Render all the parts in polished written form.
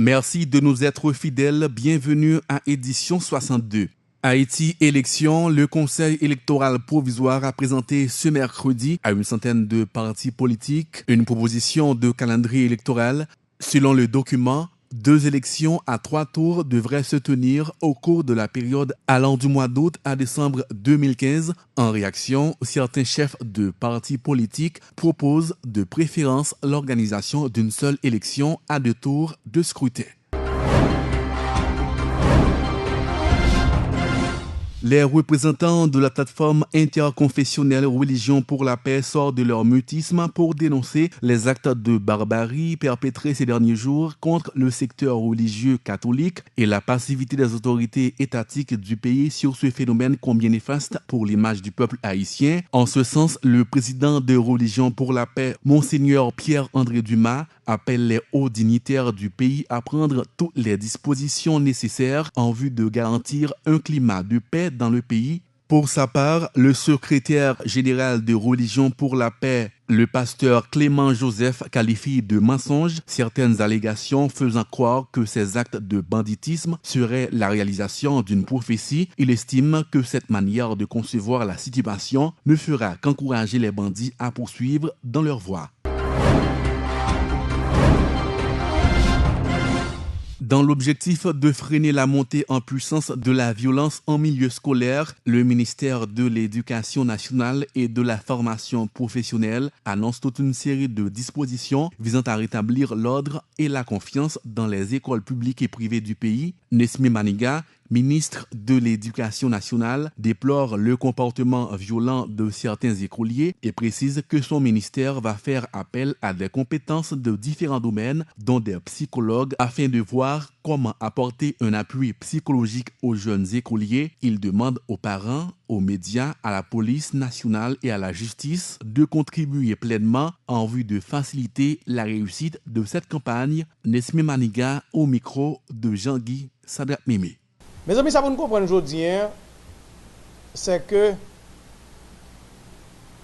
Merci de nous être fidèles. Bienvenue à édition 62. Haïti élections, le Conseil électoral provisoire a présenté ce mercredi à une centaine de partis politiques une proposition de calendrier électoral. Selon le document, 2 élections à 3 tours devraient se tenir au cours de la période allant du mois d'août à décembre 2015. En réaction, certains chefs de partis politiques proposent de préférence l'organisation d'une seule élection à 2 tours de scrutin. Les représentants de la plateforme interconfessionnelle Religion pour la paix sortent de leur mutisme pour dénoncer les actes de barbarie perpétrés ces derniers jours contre le secteur religieux catholique et la passivité des autorités étatiques du pays sur ce phénomène combien néfaste pour l'image du peuple haïtien. En ce sens, le président de Religion pour la paix, Monseigneur Pierre-André Dumas, appelle les hauts dignitaires du pays à prendre toutes les dispositions nécessaires en vue de garantir un climat de paix dans le pays. Pour sa part, le secrétaire général de Religion pour la paix, le pasteur Clément Joseph, qualifie de mensonge certaines allégations faisant croire que ces actes de banditisme seraient la réalisation d'une prophétie. Il estime que cette manière de concevoir la situation ne fera qu'encourager les bandits à poursuivre dans leur voie. Dans l'objectif de freiner la montée en puissance de la violence en milieu scolaire, le ministère de l'Éducation nationale et de la formation professionnelle annonce toute une série de dispositions visant à rétablir l'ordre et la confiance dans les écoles publiques et privées du pays. Nesmi Maniga, ministre de l'Éducation nationale, déplore le comportement violent de certains écoliers et précise que son ministère va faire appel à des compétences de différents domaines, dont des psychologues, afin de voir comment apporter un appui psychologique aux jeunes écoliers. Il demande aux parents, aux médias, à la police nationale et à la justice de contribuer pleinement en vue de faciliter la réussite de cette campagne. Nesmi Maniga au micro de Jean-Guy Sadrat Mimi. Mes amis, ça vous comprendre aujourd'hui, c'est que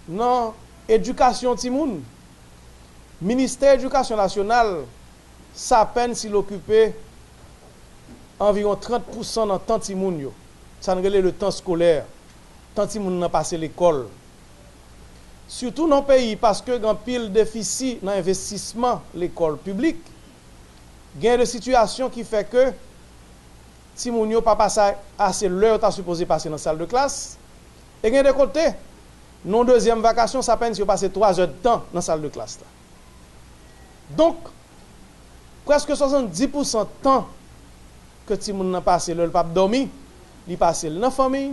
non, éducation Timoun, ministère de l'Éducation nationale, ça peine s'il occupait environ 30% dans le temps Timoun. Ça ne relève le temps scolaire, tant Timoun n'a passé l'école. Surtout dans le pays, parce que grand pile déficit dans l'investissement l'école publique, il y a des situations qui fait que si moun yo pas passé assez l'heure t'as supposé passer dans la salle de classe et gen de côté non deuxième vacation ça peine si on passe 3 heures de temps dans la salle de classe là. Donc presque 70% de temps que ti moun nan passé le pas dormi, li passé dans la famille,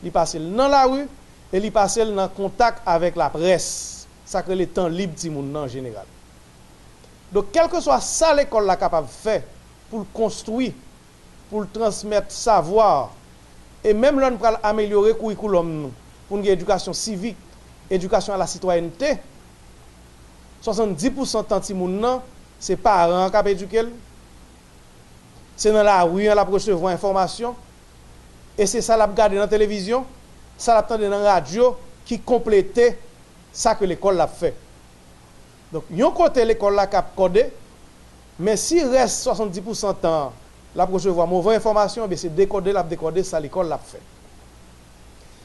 li passé dans la rue et li passé dans contact avec la presse. Ça que le temps libre ti moun en général. Donc quel que soit ça l'école la capable faire pour construire, pour transmettre savoir et même l'on pour améliorer le curriculum pour une éducation civique, éducation à la citoyenneté. 70% de temps moun c'est parents qui éduquer, c'est dans la rue la recevoir information et c'est ça l'a regarder dans la télévision, ça l'a entendre dans la radio qui complétait ça que l'école l'a fait. Donc yon côté l'école la cap codé, mais si reste 70% de temps la recevoir mauvaise information, c'est décoder, ça l'école l'a fait.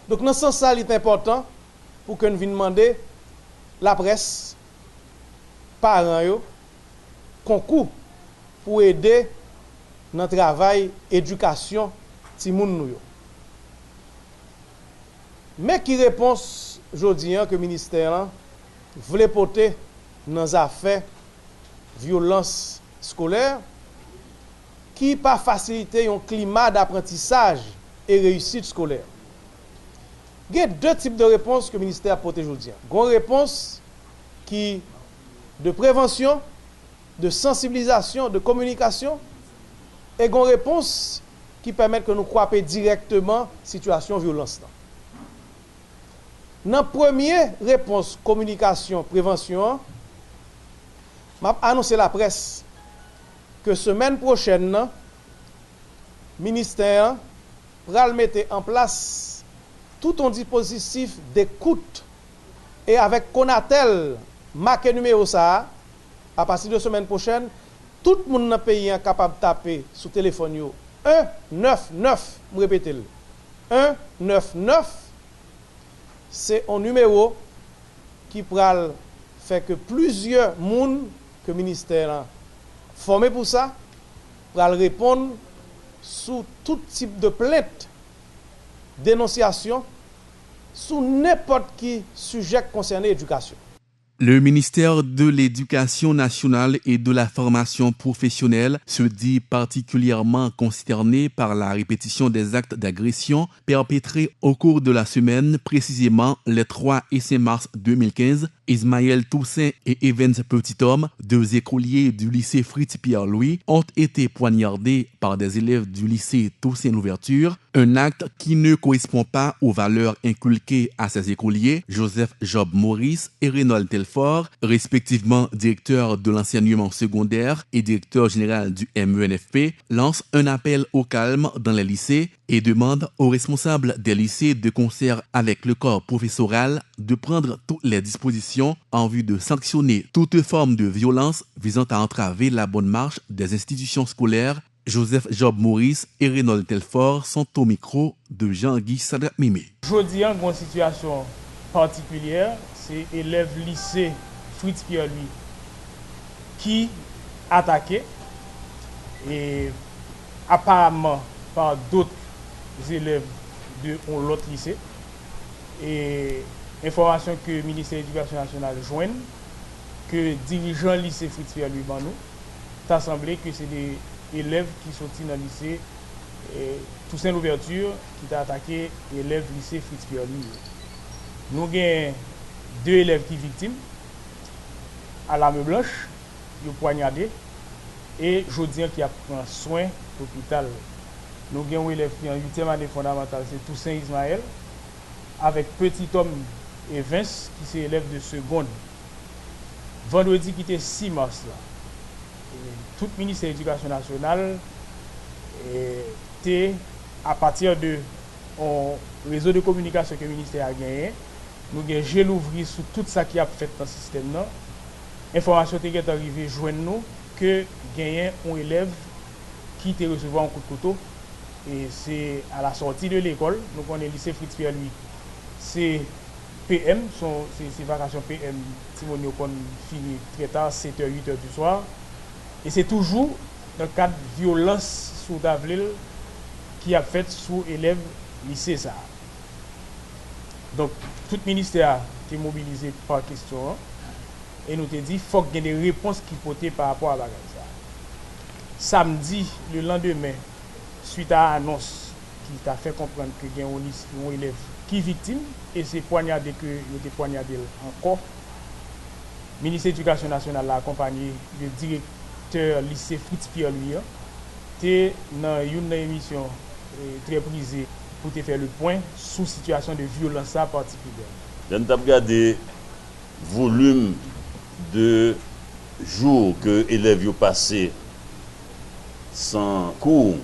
Donc dans ce sens ça il est important pour que nous vient demander la presse, parents yo, concours pour aider dans le travail éducation ti moun nou yo. Mais qui réponse jodi que ministère voulait porter dans les affaires violence scolaire qui pas faciliter un climat d'apprentissage et réussite scolaire. Il y a 2 types de réponses que le ministère a porté aujourd'hui. Une réponse qui de prévention, de sensibilisation, de communication et une réponse qui permet que nous croisions directement situation violence. Dans la première réponse communication prévention, m'a annoncé la presse que semaine prochaine, le ministère va mettre en place tout un dispositif d'écoute et avec Conatel, marqué numéro ça, à partir de semaine prochaine, tout le monde dans le pays est capable de taper sur le téléphone 199, je répète le 199, c'est un numéro qui pourra faire que plusieurs personnes que le ministère formé pour ça, pour répondre sous tout type de plainte, dénonciation, sous n'importe qui sujet concerné l'éducation. Le ministère de l'Éducation nationale et de la formation professionnelle se dit particulièrement consterné par la répétition des actes d'agression perpétrés au cours de la semaine, précisément les 3 et 5 mars 2015. Ismaël Toussaint et Evans Petithomme, 2 écoliers du lycée Fritz Pierre-Louis, ont été poignardés par des élèves du lycée Toussaint Louverture, un acte qui ne correspond pas aux valeurs inculquées à ces écoliers. Joseph Job Maurice et Reynold Telfort, respectivement directeur de l'enseignement secondaire et directeur général du MENFP, lancent un appel au calme dans les lycées et demandent aux responsables des lycées, de concert avec le corps professoral, de prendre toutes les dispositions en vue de sanctionner toute forme de violence visant à entraver la bonne marche des institutions scolaires. Joseph Job Maurice et Reynold Telfort sont au micro de Jean-Guy Sadrak-Mimé. Aujourd'hui, en une situation particulière, c'est élève lycée Fritz Pierre-Louis qui attaqué et apparemment par d'autres élèves de l'autre lycée. Et information que le ministère de l'Éducation nationale joigne, que dirigeant lycée Fritz Pierre-Louis Banou, t'as semblé que c'est des élèves qui sont dans le lycée Toussaint Louverture qui t'a attaqué élève lycée Fritz Pierre-Louis. Nous avons 2 élèves qui sont victimes à l'arme blanche, ils ont poignardé et Jodien qui a pris soin à l'hôpital. Nous avons un élève qui est en 8e année fondamentale, c'est Toussaint Ismaël, avec Petithomme et Vince qui sont élèves de seconde. Vendredi qui était 6 mars, là, tout le ministère de l'Éducation nationale était à partir de un réseau de communication que le ministère a gagné. Nous avons gel ouvri sur tout ça qui a fait dans ce système. Information est arrivée joindre nous que gagné un élève qui était recevoir un coup de couteau. Et c'est à la sortie de l'école, nous on est lycée Fritz Pierre-Louis. C'est PM, c'est vacations PM, Timonio qu'on finit très tard, 7h, 8h du soir. Et c'est toujours dans le cadre de violence sous Davlil qui a fait sous élèves lycée ça. Donc, tout le ministère a été mobilisé par question et nous avons dit qu'il faut qu'il y ait des réponses qui portent par rapport à la ça. Samedi, le lendemain, suite à l'annonce qui t'a fait comprendre que il y a un élève qui est victime et c'est poignardé que il était poignardé encore. Le ministère de l'Éducation nationale a accompagné le directeur lycée Fritz Pierre-Louis était dans une émission très prisée pour te faire le point sous situation de violence particulière. Je n'ai pas regardé le volume de jours que les élèves ont passé sans cours.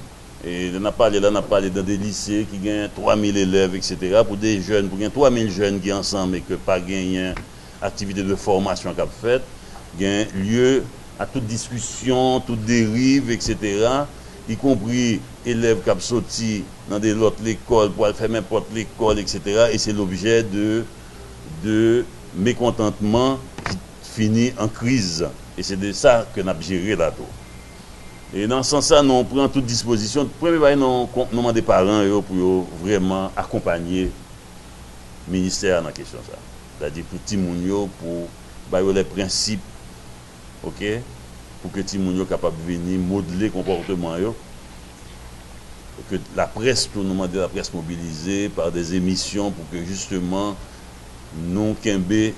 Et on a parlé dans des lycées qui gagnent 3000 élèves, etc. Pour des jeunes, pour 3000 jeunes qui sont ensemble et que pas gagné activité de formation qu'a fait, gagne lieu à toute discussion, toute dérive, etc. Y compris élèves qui ont sorti dans des autres écoles pour faire n'importe l'école, etc. Et c'est l'objet de mécontentement qui finit en crise. Et c'est de ça que nous avons géré là-dedans. Et dans ce sens-là, nous prenons toute disposition. Premier, nous demandons des parents pour vraiment accompagner le ministère dans la question. C'est-à-dire pour Timounio, pour les principes, ok, pour que Timounio soit capable de venir modeler le comportement. Que la presse, nous demandons la presse mobilisée par des émissions pour que justement nous ayons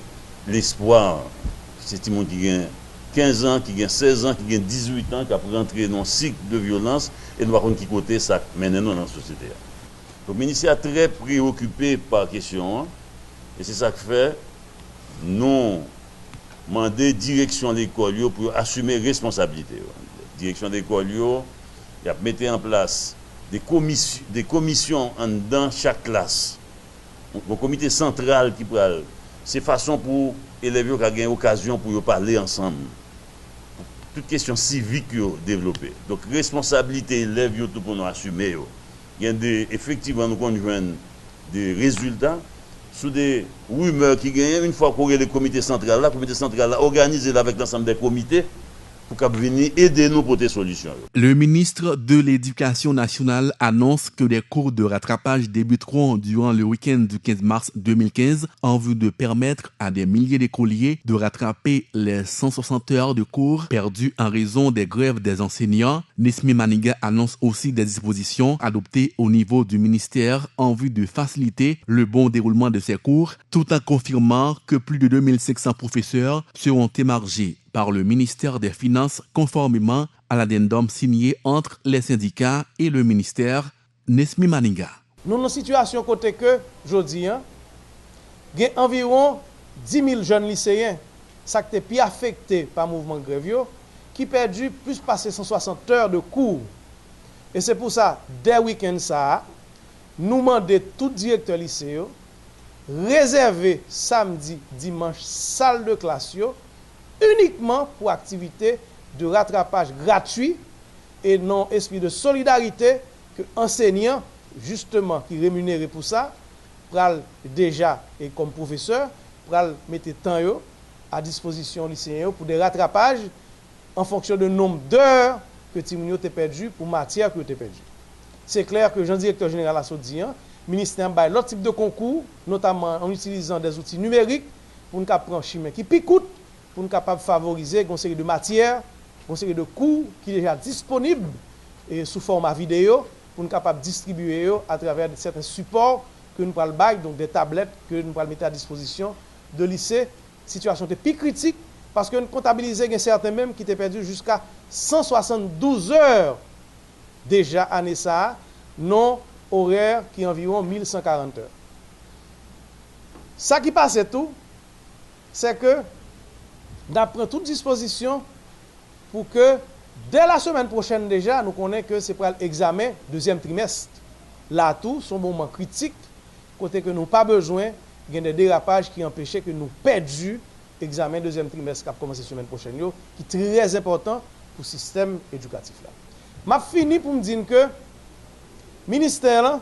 l'espoir. C'est Timoun qui gagne 15 ans, qui gagne 16 ans, qui gagne 18 ans, qui a rentré dans un cycle de violence et nous ne qui côté ça maintenant dans la société. Donc le ministère est très préoccupé par la question et c'est ça que fait nous demander direction de l'école pour assumer responsabilité. Direction de l'école, il a mis en place des commissions dans chaque classe. Un comité central qui c'est façon pour les élèves qui ont l'occasion pour parler ensemble. toute question civique développée. Donc, responsabilité élève, tout pour nous assumer. Il y a effectivement, nous conjoignons des résultats sous des rumeurs qui gagnent une fois qu'on a le comité central. Le comité central a organisé avec l'ensemble des comités pour venir aider nous pour des solutions. Le ministre de l'Éducation nationale annonce que les cours de rattrapage débuteront durant le week-end du 15 mars 2015 en vue de permettre à des milliers d'écoliers de rattraper les 160 heures de cours perdues en raison des grèves des enseignants. Nesmi Maniga annonce aussi des dispositions adoptées au niveau du ministère en vue de faciliter le bon déroulement de ces cours, tout en confirmant que plus de 2500 professeurs seront émargés par le ministère des Finances conformément à l'addendum signé entre les syndicats et le ministère. Nesmi Maniga. Nous avons une situation côté que, je dis, il y a environ 10 000 jeunes lycéens qui sont plus affectés par le mouvement grève qui perdu plus passer 160 heures de cours. Et c'est pour ça, dès le week-end, nous demandons tout directeur lycée réserver samedi, dimanche, salle de classe uniquement pour activité de rattrapage gratuit et non esprit de solidarité que enseignants, justement, qui rémunérés pour ça, pral déjà, et comme professeur, pral mettre temps à disposition lycéens pour des rattrapages en fonction du nombre d'heures que Timounio a perdu pour matière que tu as perdu. C'est clair que Jean-Directeur Général a dit, le ministère a l'autre type de concours, notamment en utilisant des outils numériques pour nous prendre un chemin qui picoute, pour nous capable favoriser une série de matières, une série de cours qui sont déjà disponibles et sous format vidéo, pour nous capable distribuer à travers certains supports que nous pourrons bailler, donc des tablettes que nous pourrons mettre à disposition de lycée. Situation de plus critique parce que nous comptabilisons certains même qui étaient perdus jusqu'à 172 heures déjà année ça, non horaire qui est environ 1140 heures. Ça qui passe tout, c'est que d'après toute disposition pour que dès la semaine prochaine déjà, nous connaissons que c'est pour l'examen deuxième trimestre. Là tout, son moment critique, côté que nous n'avons pas besoin de des dérapages qui empêchaient que nous perdions l'examen deuxième trimestre qui a commencé la semaine prochaine, qui est très important pour le système éducatif. Je finis pour me dire que le ministère,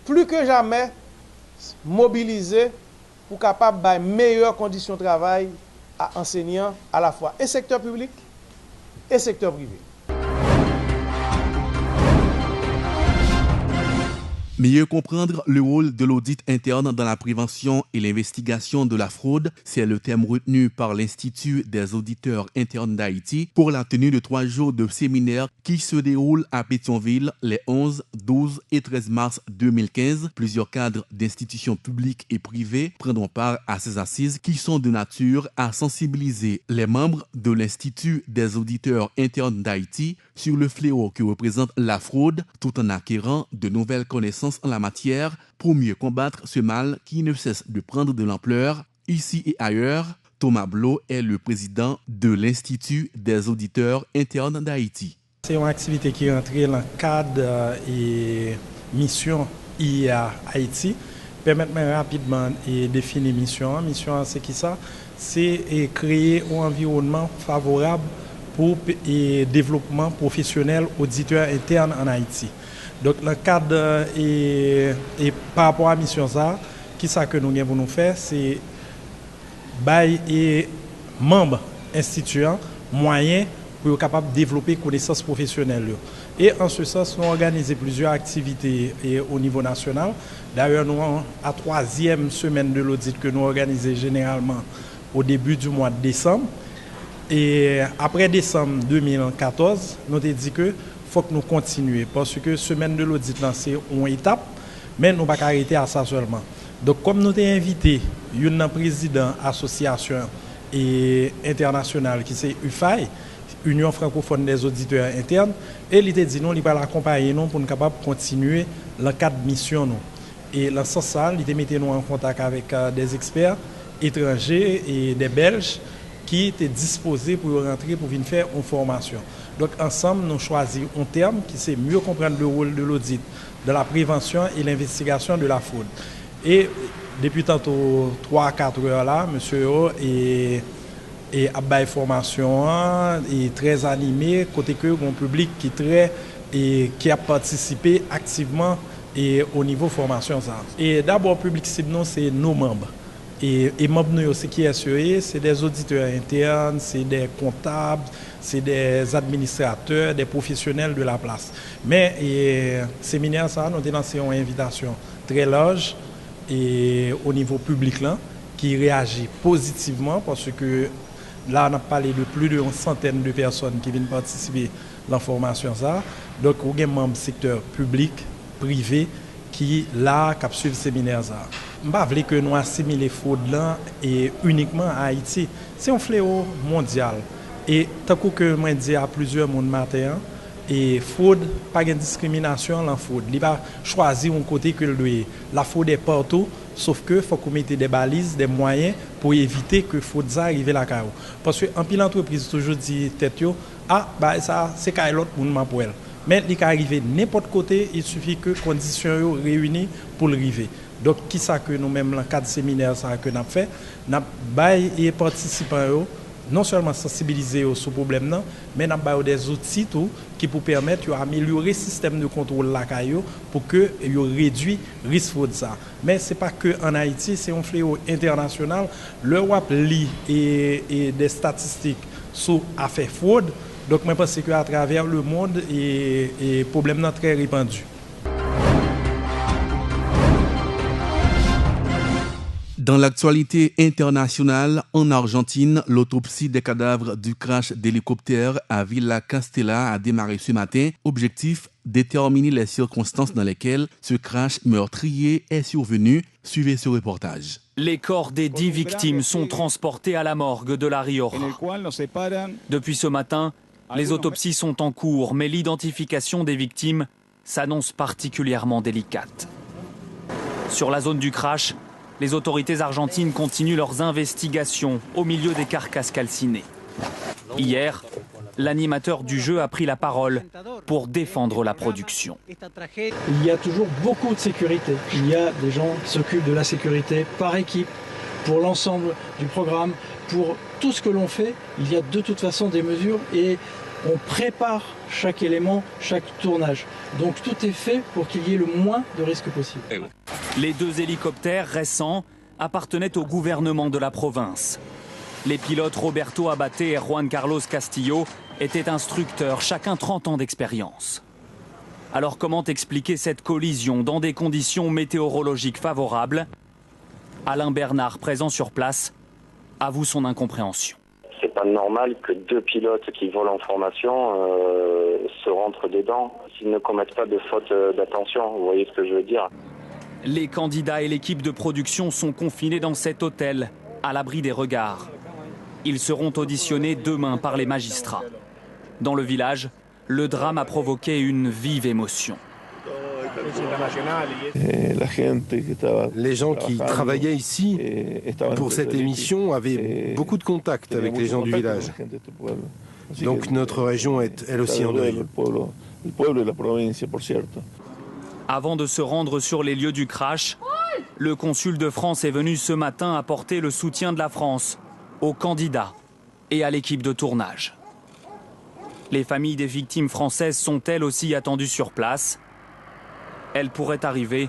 plus que jamais, mobilisé pour capable de meilleures conditions de travail à enseignants à la fois et secteur public et secteur privé. Mieux comprendre le rôle de l'audit interne dans la prévention et l'investigation de la fraude, c'est le thème retenu par l'Institut des auditeurs internes d'Haïti pour la tenue de 3 jours de séminaire qui se déroule à Pétionville les 11, 12 et 13 mars 2015. Plusieurs cadres d'institutions publiques et privées prendront part à ces assises qui sont de nature à sensibiliser les membres de l'Institut des auditeurs internes d'Haïti sur le fléau que représente la fraude tout en acquérant de nouvelles connaissances en la matière pour mieux combattre ce mal qui ne cesse de prendre de l'ampleur ici et ailleurs. Thomas Blo est le président de l'Institut des auditeurs internes d'Haïti. C'est une activité qui est entrée dans le cadre et mission IA Haïti. Permettez-moi rapidement de définir mission. Mission, c'est qui ça? C'est créer un environnement favorable pour le développement professionnel auditeur interne en Haïti. Donc, dans le cadre et par rapport à la mission, ça, qui ça que nous avons faire, c'est bailler et membres instituants moyens pour être capable de développer connaissances professionnelles. Et en ce sens, nous organisons plusieurs activités au niveau national. D'ailleurs, nous avons la 3e semaine de l'audit que nous organisons généralement au début du mois de décembre. Et après décembre 2014, nous avons dit que faut que nous continuions parce que semaine de l'audit c'est une étape, mais nous ne pouvons pas arrêter à ça seulement. Donc comme nous avons invité un président association internationale qui c'est UFAI, Union francophone des auditeurs internes, et il a dit nous, il va l'accompagner nous pour nous capables de continuer le cadre de mission nous. Et dans ce sens, il a mis nous en contact avec des experts étrangers et des Belges qui étaient disposés pour rentrer pour venir faire une formation. Donc ensemble, nous choisissons un terme qui c'est mieux comprendre le rôle de l'audit, de la prévention et l'investigation de la fraude. Et depuis tantôt 3 à 4 heures là, monsieur et à formation et très animé, côté que un public qui très et qui a participé activement et au niveau formation ça. Et d'abord public cible non c'est nos membres. Et membres nous aussi qui assurés, c'est des auditeurs internes, c'est des comptables, c'est des administrateurs, des professionnels de la place. Mais séminaire ça nous avons lancé une invitation très large et au niveau public là qui réagit positivement parce que là on a parlé de plus de 100 de personnes qui viennent participer à la formation ça. Donc on a des membres du secteur public, privé qui là qui suivent le séminaire ça. Je ne veux pas que nous assimiler fraude là et uniquement à Haïti. C'est un fléau mondial. Et tant que moi dis à plusieurs monde matin et fraude pas de discrimination en fraude. Il pas choisir un côté que lui. La fraude est partout sauf que faut qu'on mette des balises, des moyens pour éviter que fraude ça arrive là carreau. Parce que en pile entreprise toujours dit tête yo ça c'est quand l'autre monde pour elle. Mais il peut arriver n'importe côté, il suffit que les conditions soient réunies pour l'arriver. Donc, qui ça que nous-mêmes, dans le cadre de séminaire que nous avons fait, nous avons les participants non seulement sensibiliser sur ce problème, mais nous avons des outils qui pour permettre d'améliorer le système de contrôle pour que réduise le risque de ça. Mais ce n'est pas que en Haïti, c'est un fléau international. Le WAP lit et des statistiques sur affaires fraude. Donc, je pense qu'à travers le monde, le problème est très répandu. Dans l'actualité internationale, en Argentine, l'autopsie des cadavres du crash d'hélicoptère à Villa Castella a démarré ce matin. Objectif, déterminer les circonstances dans lesquelles ce crash meurtrier est survenu. Suivez ce reportage. Les corps des 10 victimes sont transportés à la morgue de La Rioja. Depuis ce matin, les autopsies sont en cours, mais l'identification des victimes s'annonce particulièrement délicate. Sur la zone du crash, les autorités argentines continuent leurs investigations au milieu des carcasses calcinées. Hier, l'animateur du jeu a pris la parole pour défendre la production. Il y a toujours beaucoup de sécurité. Il y a des gens qui s'occupent de la sécurité par équipe, pour l'ensemble du programme, pour tout ce que l'on fait. Il y a de toute façon des mesures et on prépare chaque élément, chaque tournage. Donc tout est fait pour qu'il y ait le moins de risques possible. Les 2 hélicoptères récents appartenaient au gouvernement de la province. Les pilotes Roberto Abate et Juan Carlos Castillo étaient instructeurs, chacun 30 ans d'expérience. Alors comment expliquer cette collision dans des conditions météorologiques favorables? Alain Bernard, présent sur place, avoue son incompréhension. C'est pas normal que 2 pilotes qui volent en formation se rentrent dedans s'ils ne commettent pas de faute d'attention. Vous voyez ce que je veux dire? Les candidats et l'équipe de production sont confinés dans cet hôtel, à l'abri des regards. Ils seront auditionnés demain par les magistrats. Dans le village, le drame a provoqué une vive émotion. Les gens qui travaillaient ici pour cette émission avaient beaucoup de contacts avec les gens du village. Donc notre région est elle aussi en deuil. Avant de se rendre sur les lieux du crash, le consul de France est venu ce matin apporter le soutien de la France aux candidats et à l'équipe de tournage. Les familles des victimes françaises sont elles aussi attendues sur place. Elles pourraient arriver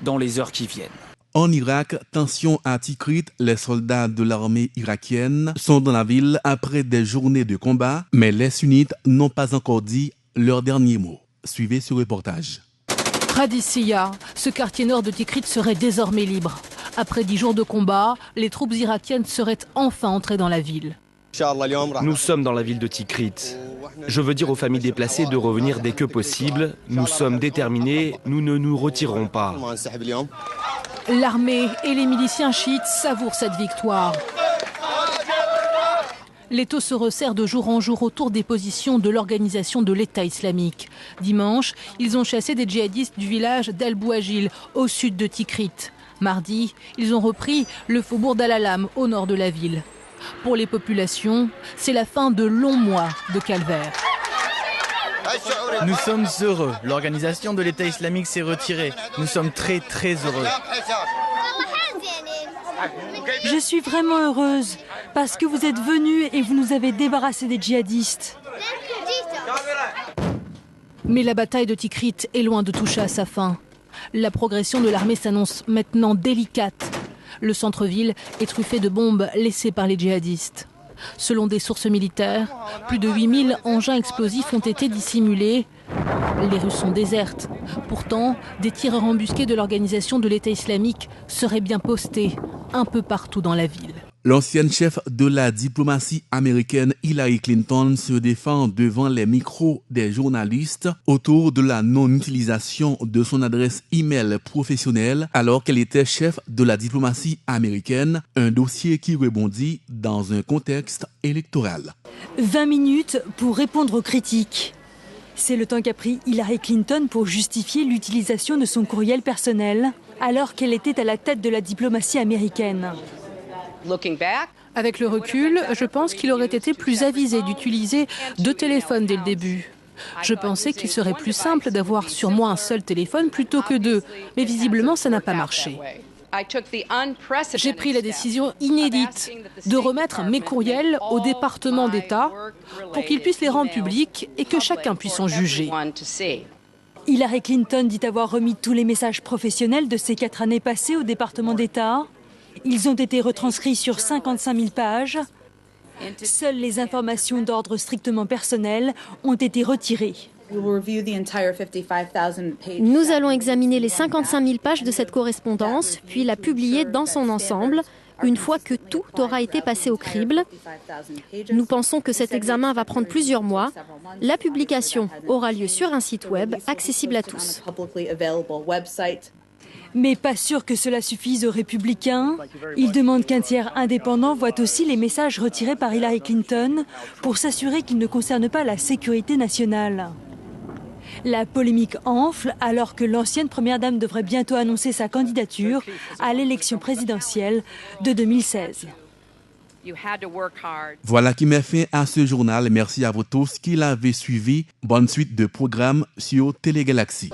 dans les heures qui viennent. En Irak, tension à Tikrit, les soldats de l'armée irakienne sont dans la ville après des journées de combat, mais les sunnites n'ont pas encore dit leur dernier mot. Suivez ce reportage. Radissia, ce quartier nord de Tikrit serait désormais libre. Après 10 jours de combat, les troupes irakiennes seraient enfin entrées dans la ville. Nous sommes dans la ville de Tikrit. Je veux dire aux familles déplacées de revenir dès que possible. Nous sommes déterminés, nous ne nous retirerons pas. L'armée et les miliciens chiites savourent cette victoire. L'étau se resserre de jour en jour autour des positions de l'organisation de l'État islamique. Dimanche, ils ont chassé des djihadistes du village d'Al-Bouagil, au sud de Tikrit. Mardi, ils ont repris le faubourg d'Al-Alam, au nord de la ville. Pour les populations, c'est la fin de longs mois de calvaire. Nous sommes heureux. L'organisation de l'État islamique s'est retirée. Nous sommes très heureux. Je suis vraiment heureuse parce que vous êtes venus et vous nous avez débarrassés des djihadistes. Mais la bataille de Tikrit est loin de toucher à sa fin. La progression de l'armée s'annonce maintenant délicate. Le centre-ville est truffé de bombes laissées par les djihadistes. Selon des sources militaires, plus de 8000 engins explosifs ont été dissimulés. Les rues sont désertes. Pourtant, des tireurs embusqués de l'organisation de l'État islamique seraient bien postés un peu partout dans la ville. L'ancienne chef de la diplomatie américaine Hillary Clinton se défend devant les micros des journalistes autour de la non-utilisation de son adresse e-mail professionnelle alors qu'elle était chef de la diplomatie américaine, un dossier qui rebondit dans un contexte électoral. 20 minutes pour répondre aux critiques. C'est le temps qu'a pris Hillary Clinton pour justifier l'utilisation de son courriel personnel alors qu'elle était à la tête de la diplomatie américaine. Avec le recul, je pense qu'il aurait été plus avisé d'utiliser 2 téléphones dès le début. Je pensais qu'il serait plus simple d'avoir sur moi un seul téléphone plutôt que 2, mais visiblement ça n'a pas marché. J'ai pris la décision inédite de remettre mes courriels au département d'État pour qu'ils puissent les rendre publics et que chacun puisse en juger. Hillary Clinton dit avoir remis tous les messages professionnels de ses 4 années passées au département d'État. Ils ont été retranscrits sur 55 000 pages. Seules les informations d'ordre strictement personnel ont été retirées. Nous allons examiner les 55 000 pages de cette correspondance, puis la publier dans son ensemble, une fois que tout aura été passé au crible. Nous pensons que cet examen va prendre plusieurs mois. La publication aura lieu sur un site web accessible à tous. Mais pas sûr que cela suffise aux républicains. Ils demandent qu'un tiers indépendant voit aussi les messages retirés par Hillary Clinton pour s'assurer qu'ils ne concernent pas la sécurité nationale. La polémique enfle alors que l'ancienne première dame devrait bientôt annoncer sa candidature à l'élection présidentielle de 2016. Voilà qui met fin à ce journal. Merci à vous tous qui l'avez suivi. Bonne suite de programmes sur Télé Galaxy.